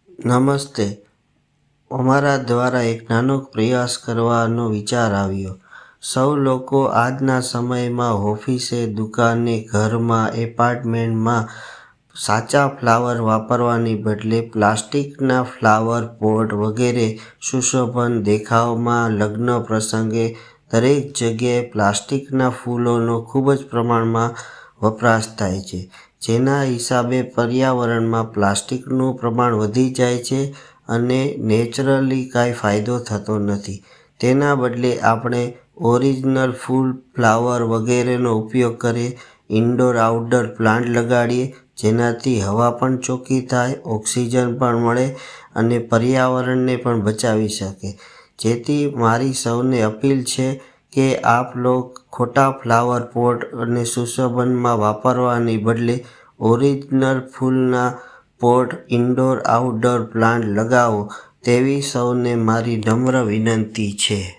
નમસ્તે. અમારા દ્વારા એક નાનો પ્રયાસ કરવાનો વિચાર આવ્યો. સૌ લોકો આજના સમયમાં ઓફિસે, દુકાને, ઘરમાં, એપાર્ટમેન્ટમાં સાચા ફ્લાવર વાપરવાની બદલે પ્લાસ્ટિકના ફ્લાવર પોટ વગેરે સુશોભન દેખાવમાં લગ્ન પ્રસંગે દરેક જગ્યાએ પ્લાસ્ટિકના ફૂલોનો ખૂબ જ પ્રમાણમાં વપરાશ થાય છે. જેના હિસાબે પર્યાવરણમાં પ્લાસ્ટિકનું પ્રમાણ વધી જાય છે અને નેચરલી કાંઈ ફાયદો થતો નથી. તેના બદલે આપણે ઓરિજિનલ ફૂલ, ફ્લાવર વગેરેનો ઉપયોગ કરીએ, ઇન્ડોર આઉટડોર પ્લાન્ટ લગાડીએ, જેનાથી હવા પણ ચોખ્ખી થાય, ઓક્સિજન પણ મળે અને પર્યાવરણને પણ બચાવી શકે. જેથી મારી સૌને અપીલ છે કે આપ લોગ ખોટા ફ્લાવર પોટ અને સુશોભનમાં વાપરવાની બદલે ઓરિજિનલ ફૂલના પોટ, ઇન્ડોર આઉટડોર પ્લાન્ટ લગાવો તેવી સૌને મારી નમ્ર વિનંતી છે.